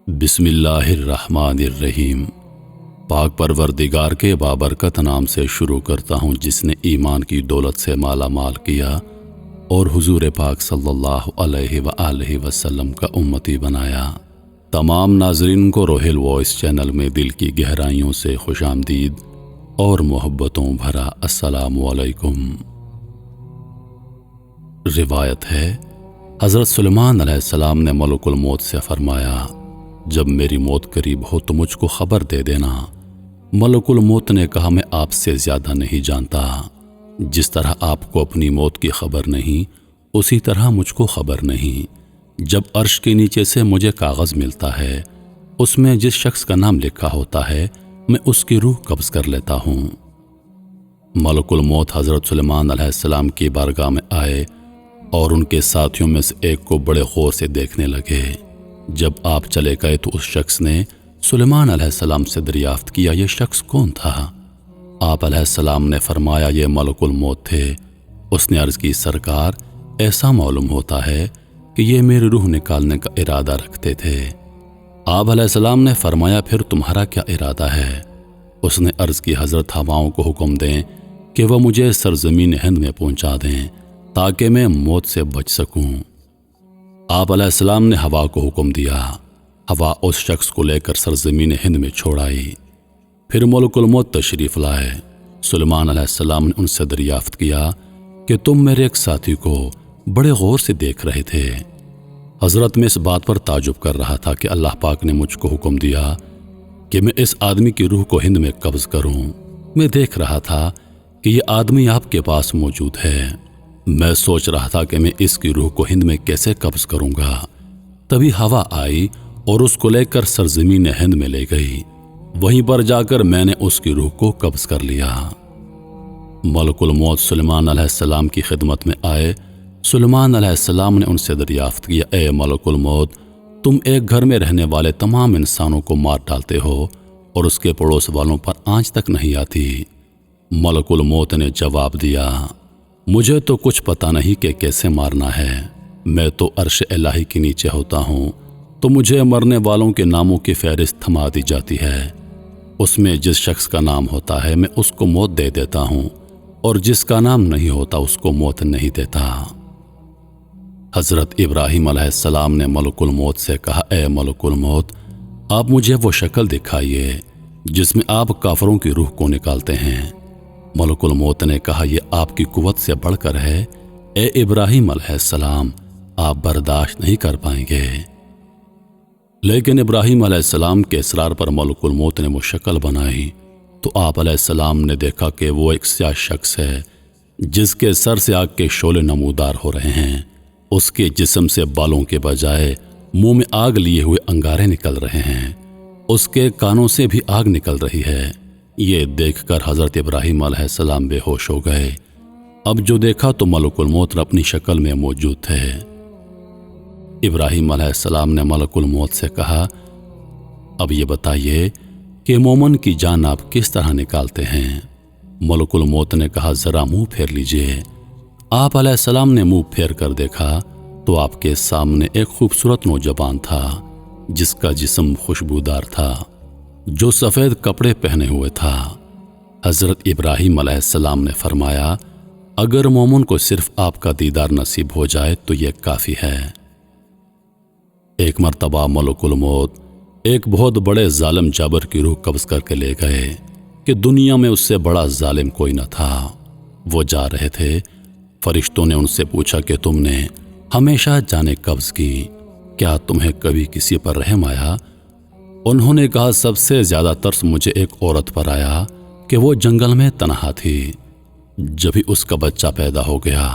بسم اللہ الرحمن الرحیم۔ پاک پروردگار کے بابرکت نام سے شروع کرتا ہوں جس نے ایمان کی دولت سے مالا مال کیا اور حضور پاک صلی اللہ علیہ وآلہ وسلم کا امتی بنایا۔ تمام ناظرین کو روحل وائس چینل میں دل کی گہرائیوں سے خوش آمدید اور محبتوں بھرا السلام علیکم۔ روایت ہے، حضرت سلیمان علیہ السلام نے ملک الموت سے فرمایا، جب میری موت قریب ہو تو مجھ کو خبر دے دینا۔ ملک الموت نے کہا، میں آپ سے زیادہ نہیں جانتا۔ جس طرح آپ کو اپنی موت کی خبر نہیں، اسی طرح مجھ کو خبر نہیں۔ جب عرش کے نیچے سے مجھے کاغذ ملتا ہے، اس میں جس شخص کا نام لکھا ہوتا ہے، میں اس کی روح قبض کر لیتا ہوں۔ ملک الموت حضرت سلیمان علیہ السلام کی بارگاہ میں آئے اور ان کے ساتھیوں میں سے ایک کو بڑے غور سے دیکھنے لگے۔ جب آپ چلے گئے تو اس شخص نے سلیمان علیہ السلام سے دریافت کیا، یہ شخص کون تھا؟ آپ علیہ السلام نے فرمایا، یہ ملک الموت تھے۔ اس نے عرض کی، سرکار، ایسا معلوم ہوتا ہے کہ یہ میری روح نکالنے کا ارادہ رکھتے تھے۔ آپ علیہ السلام نے فرمایا، پھر تمہارا کیا ارادہ ہے؟ اس نے عرض کی، حضرت ہواؤں کو حکم دیں کہ وہ مجھے سرزمین ہند میں پہنچا دیں تاکہ میں موت سے بچ سکوں۔ آپ علیہ السلام نے ہوا کو حکم دیا۔ ہوا اس شخص کو لے کر سرزمین ہند میں چھوڑ آئی۔ پھر ملک الموت تشریف لائے۔ سلیمان علیہ السلام نے ان سے دریافت کیا کہ تم میرے ایک ساتھی کو بڑے غور سے دیکھ رہے تھے۔ حضرت میں اس بات پر تعجب کر رہا تھا کہ اللہ پاک نے مجھ کو حکم دیا کہ میں اس آدمی کی روح کو ہند میں قبض کروں۔ میں دیکھ رہا تھا کہ یہ آدمی آپ کے پاس موجود ہے۔ میں سوچ رہا تھا کہ میں اس کی روح کو ہند میں کیسے قبض کروں گا۔ تبھی ہوا آئی اور اس کو لے کر سرزمین ہند میں لے گئی۔ وہیں پر جا کر میں نے اس کی روح کو قبض کر لیا۔ ملک الموت سلیمان علیہ السلام کی خدمت میں آئے۔ سلیمان علیہ السلام نے ان سے دریافت کیا، اے ملک الموت، تم ایک گھر میں رہنے والے تمام انسانوں کو مار ڈالتے ہو اور اس کے پڑوس والوں پر آنچ تک نہیں آتی۔ ملک الموت نے جواب دیا، مجھے تو کچھ پتا نہیں کہ کیسے مارنا ہے۔ میں تو عرش الہی کے نیچے ہوتا ہوں تو مجھے مرنے والوں کے ناموں کی فہرست تھما دی جاتی ہے۔ اس میں جس شخص کا نام ہوتا ہے میں اس کو موت دے دیتا ہوں، اور جس کا نام نہیں ہوتا اس کو موت نہیں دیتا۔ حضرت ابراہیم علیہ السلام نے ملک الموت سے کہا، اے ملک الموت، آپ مجھے وہ شکل دکھائیے جس میں آپ کافروں کی روح کو نکالتے ہیں۔ ملک الموت نے کہا، یہ آپ کی قوت سے بڑھ کر ہے، اے ابراہیم علیہ السلام، آپ برداشت نہیں کر پائیں گے۔ لیکن ابراہیم علیہ السلام کے اصرار پر ملک الموت نے وہ شکل بنائی تو آپ علیہ السلام نے دیکھا کہ وہ ایک سیاہ شخص ہے جس کے سر سے آگ کے شعلے نمودار ہو رہے ہیں۔ اس کے جسم سے بالوں کے بجائے منہ میں آگ لیے ہوئے انگارے نکل رہے ہیں۔ اس کے کانوں سے بھی آگ نکل رہی ہے۔ یہ دیکھ کر حضرت ابراہیم علیہ السلام بے ہوش ہو گئے۔ اب جو دیکھا تو ملک الموت اپنی شکل میں موجود تھے۔ ابراہیم علیہ السلام نے ملک الموت سے کہا، اب یہ بتائیے کہ مومن کی جان آپ کس طرح نکالتے ہیں؟ ملک الموت نے کہا، ذرا منہ پھیر لیجئے۔ آپ علیہ السلام نے منہ پھیر کر دیکھا تو آپ کے سامنے ایک خوبصورت نوجوان تھا جس کا جسم خوشبودار تھا، جو سفید کپڑے پہنے ہوئے تھا۔ حضرت ابراہیم علیہ السلام نے فرمایا، اگر مومن کو صرف آپ کا دیدار نصیب ہو جائے تو یہ کافی ہے۔ ایک مرتبہ ملک الموت ایک بہت بڑے ظالم جابر کی روح قبض کر کے لے گئے کہ دنیا میں اس سے بڑا ظالم کوئی نہ تھا۔ وہ جا رہے تھے، فرشتوں نے ان سے پوچھا کہ تم نے ہمیشہ جانیں قبض کی، کیا تمہیں کبھی کسی پر رحم آیا؟ انہوں نے کہا، سب سے زیادہ ترس مجھے ایک عورت پر آیا کہ وہ جنگل میں تنہا تھی۔ جب ہی اس کا بچہ پیدا ہو گیا،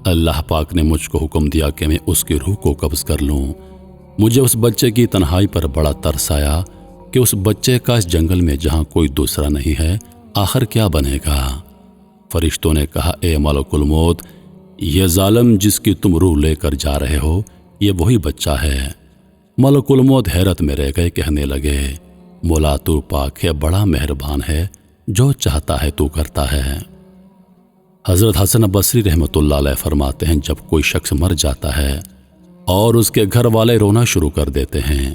اللہ پاک نے مجھ کو حکم دیا کہ میں اس کی روح کو قبض کر لوں۔ مجھے اس بچے کی تنہائی پر بڑا ترس آیا کہ اس بچے کا اس جنگل میں جہاں کوئی دوسرا نہیں ہے آخر کیا بنے گا؟ فرشتوں نے کہا، اے ملک الموت، یہ ظالم جس کی تم روح لے کر جا رہے ہو یہ وہی بچہ ہے۔ ملک الموت حیرت میں رہ گئے، کہنے لگے، مولا تو پاک ہے، بڑا مہربان ہے، جو چاہتا ہے تو کرتا ہے۔ حضرت حسن بصری رحمۃ اللہ علیہ فرماتے ہیں، جب کوئی شخص مر جاتا ہے اور اس کے گھر والے رونا شروع کر دیتے ہیں